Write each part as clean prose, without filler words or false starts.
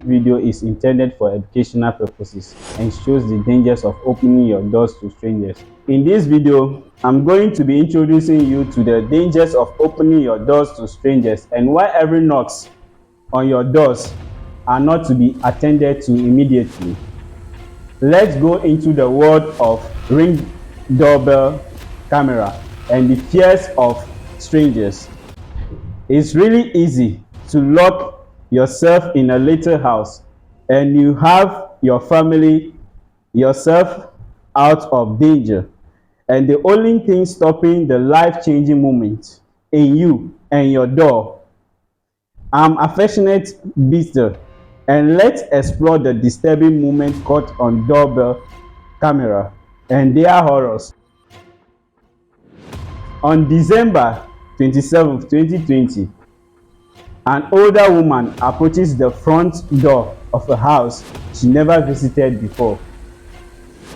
video is intended for educational purposes and shows the dangers of opening your doors to strangers. In this video, I'm going to be introducing you to the dangers of opening your doors to strangers and why every knocks on your doors are not to be attended to immediately. Let's go into the world of Ring doorbell camera and the fears of strangers. It's really easy to lock yourself in a little house and you have your family, yourself out of danger. And the only thing stopping the life-changing moment in you and your door. I'm affectionate beetle, and let's explore the disturbing moment caught on doorbell camera and their horrors. On December 27, 2020, an older woman approaches the front door of a house she never visited before.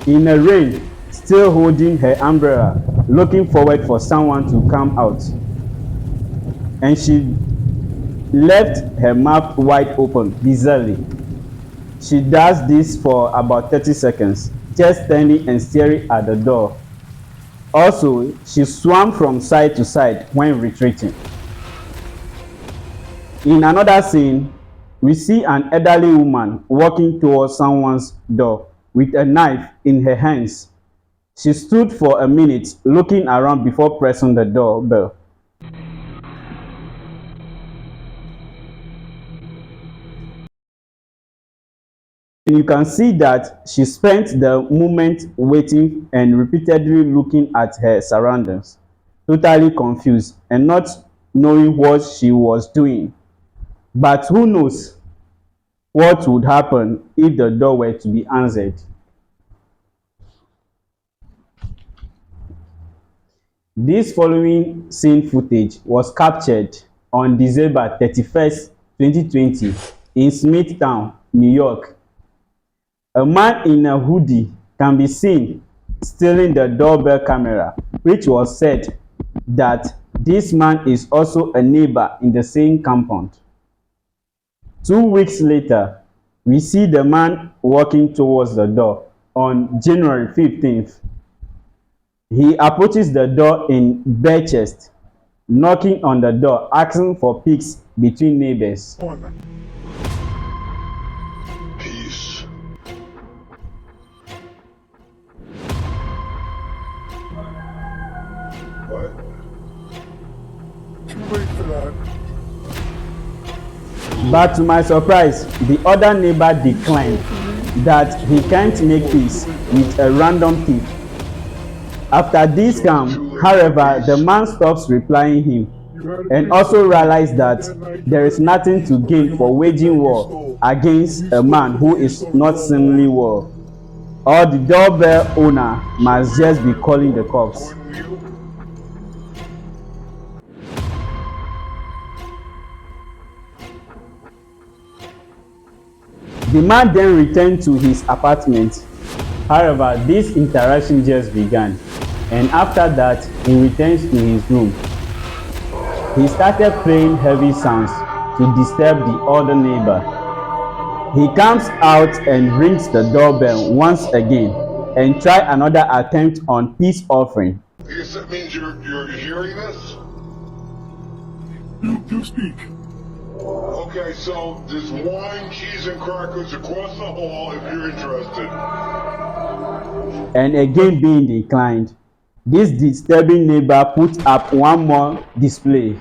In the rain, still holding her umbrella, looking forward for someone to come out. And she left her mouth wide open, bizarrely. She does this for about 30 seconds, just standing and staring at the door. Also, she swam from side to side when retreating. In another scene, we see an elderly woman walking towards someone's door with a knife in her hands. She stood for a minute looking around before pressing the doorbell. You can see that she spent the moment waiting and repeatedly looking at her surroundings, totally confused and not knowing what she was doing. But who knows what would happen if the door were to be answered. This following scene footage was captured on December 31st, 2020 in Smithtown, New York. A man in a hoodie can be seen stealing the doorbell camera, which was said that this man is also a neighbor in the same compound. 2 weeks later, we see the man walking towards the door on January 15th. He approaches the door in bare chest, knocking on the door, asking for peace between neighbors. Peace. What? Too late for that. But to my surprise, the other neighbor declined that he can't make peace with a random thief. After this scam, however, the man stops replying him and also realized that there is nothing to gain for waging war against a man who is not seemingly well. Or the doorbell owner must just be calling the cops. The man then returned to his apartment. However, this interaction just began, and after that, he returns to his room. He started playing heavy sounds to disturb the other neighbor. He comes out and rings the doorbell once again and try another attempt on peace offering. I guess that means you're hearing this? You speak. Okay, so there's wine, cheese, and crackers across the hall if you're interested. And again being declined, this disturbing neighbor puts up one more display.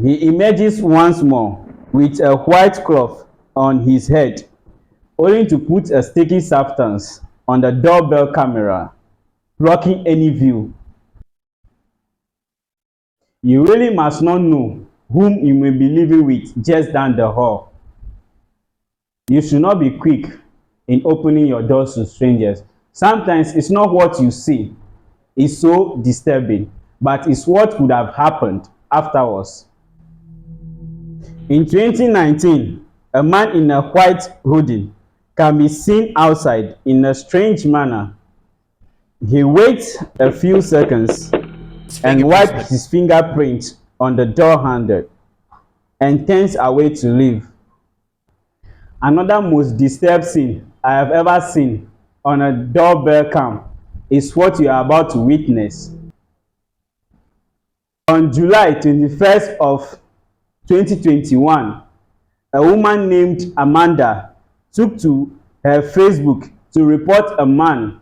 He emerges once more with a white cloth on his head, only to put a sticky substance on the doorbell camera, blocking any view. You really must not know whom you may be living with just down the hall. You should not be quick in opening your doors to strangers. Sometimes it's not what you see is so disturbing, but it's what could have happened afterwards. In 2019, a man in a white hoodie can be seen outside in a strange manner. He waits a few seconds and wipes his fingerprint on the door handle and turns away to leave. Another most disturbing scene I have ever seen on a doorbell cam is what you are about to witness. On July 21st of 2021, a woman named Amanda took to her Facebook to report a man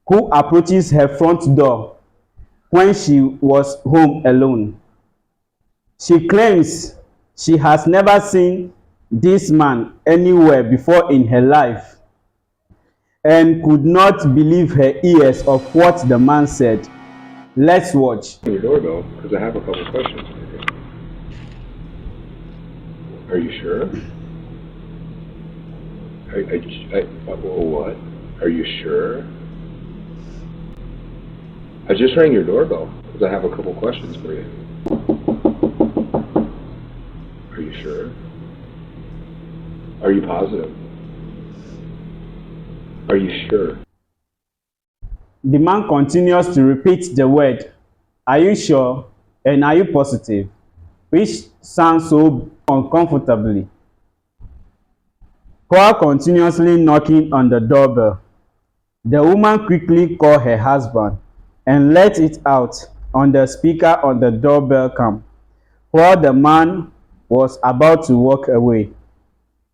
who approaches her front door when she was home alone. She claims she has never seen this man anywhere before in her life and could not believe her ears of what the man said. Let's watch. Your doorbell, because I have a couple questions. Are you sure? What? Are you sure? I just rang your doorbell because I have a couple questions for you. Are you sure? Are you positive? Are you sure? The man continues to repeat the word, "Are you sure?" and "Are you positive?" which sounds so uncomfortably. While continuously knocking on the doorbell, the woman quickly called her husband and let it out on the speaker on the doorbell cam while the man was about to walk away.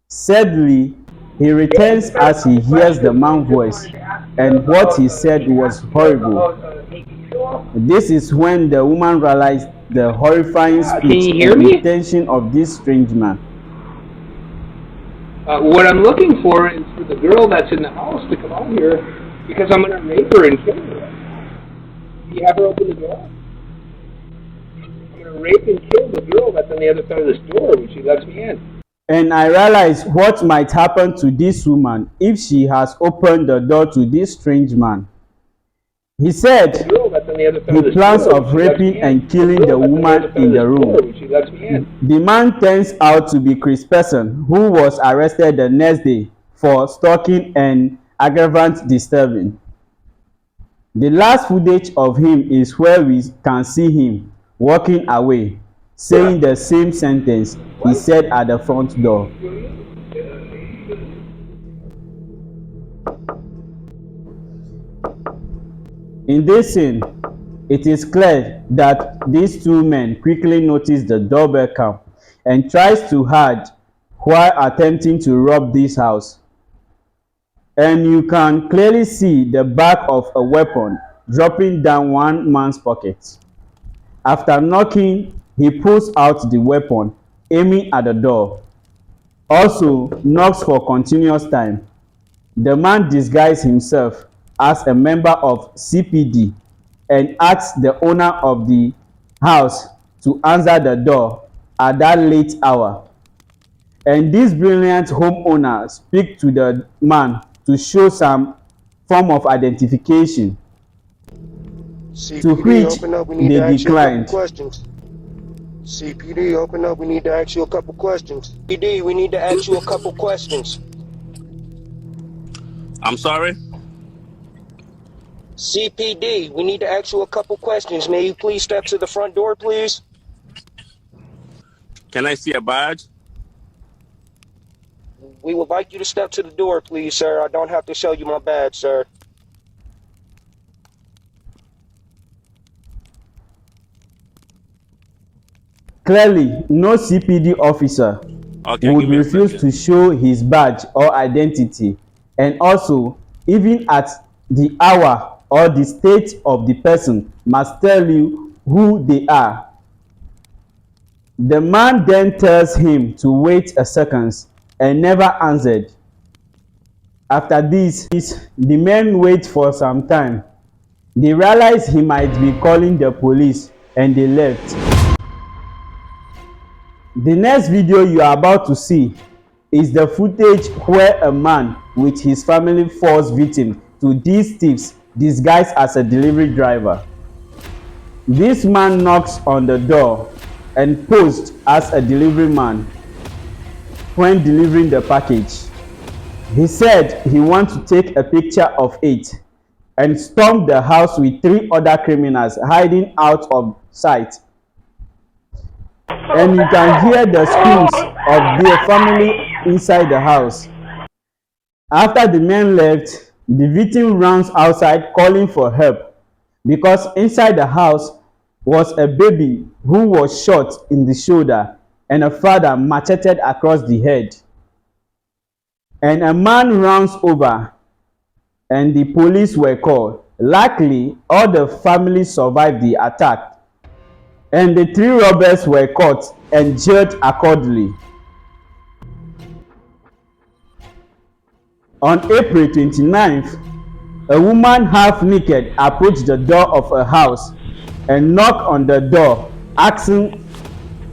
Sadly, he returns as he hears the man's voice, and what he said was horrible. This is when the woman realized the horrifying speech and intention of this strange man. What I'm looking for is for the girl that's in the house to come out here because I'm going to rape her and kill her. Do you have her open the door? I'm going to rape and kill the girl that's on the other side of this door when she lets me in. And I realized what might happen to this woman if she has opened the door to this strange man. He said he plans of raping and killing the woman in the room. The man turns out to be Chris Person, who was arrested the next day for stalking and aggravant disturbing. The last footage of him is where we can see him walking away, saying the same sentence he said at the front door. In this scene, it is clear that these two men quickly notice the doorbell cam and tries to hide while attempting to rob this house. And you can clearly see the back of a weapon dropping down one man's pocket. After knocking, he pulls out the weapon, aiming at the door. Also knocks for continuous time. The man disguises himself as a member of CPD and asks the owner of the house to answer the door at that late hour. And this brilliant homeowner speaks to the man to show some form of identification, CPD, to which open up, we need they to ask declined. You a couple questions. CPD, open up, we need to ask you a couple questions. CPD, we need to ask you a couple questions. I'm sorry? CPD, we need to ask you a couple questions. May you please step to the front door, please? Can I see a badge? We would like you to step to the door, please, sir. I don't have to show you my badge, sir. Clearly, no CPD officer would refuse to show his badge or identity, and also, even at the hour or the state of the person, must tell you who they are. The man then tells him to wait a second and never answered. After this, the men wait for some time. They realize he might be calling the police and they left. The next video you are about to see is the footage where a man with his family falls victim to these thieves disguised as a delivery driver. This man knocks on the door and posed as a delivery man when delivering the package. He said he wants to take a picture of it and stormed the house with 3 other criminals hiding out of sight. And you can hear the screams of their family inside the house. After the men left, the victim runs outside calling for help because inside the house was a baby who was shot in the shoulder and a father macheted across the head. And a man runs over and the police were called. Luckily, all the family survived the attack and the 3 robbers were caught and jailed accordingly. On April 29th, a woman half naked approached the door of a house and knocked on the door, asking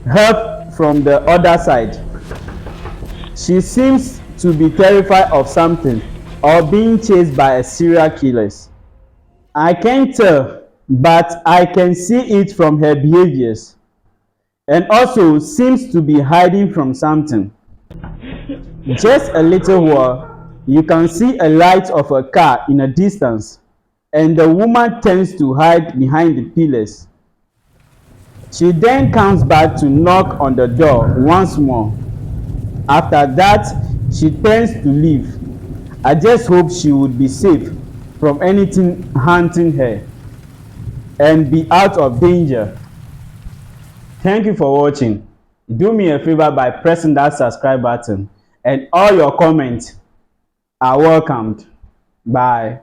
help from the other side. She seems to be terrified of something or being chased by a serial killer. I can't tell, but I can see it from her behaviors, and also seems to be hiding from something. Just a little while, you can see a light of a car in a distance, and the woman tends to hide behind the pillars. She then comes back to knock on the door once more. After that, she tends to leave. I just hope she would be safe from anything hunting her and be out of danger. Thank you for watching. Do me a favor by pressing that subscribe button, and all your comments are welcomed. Bye.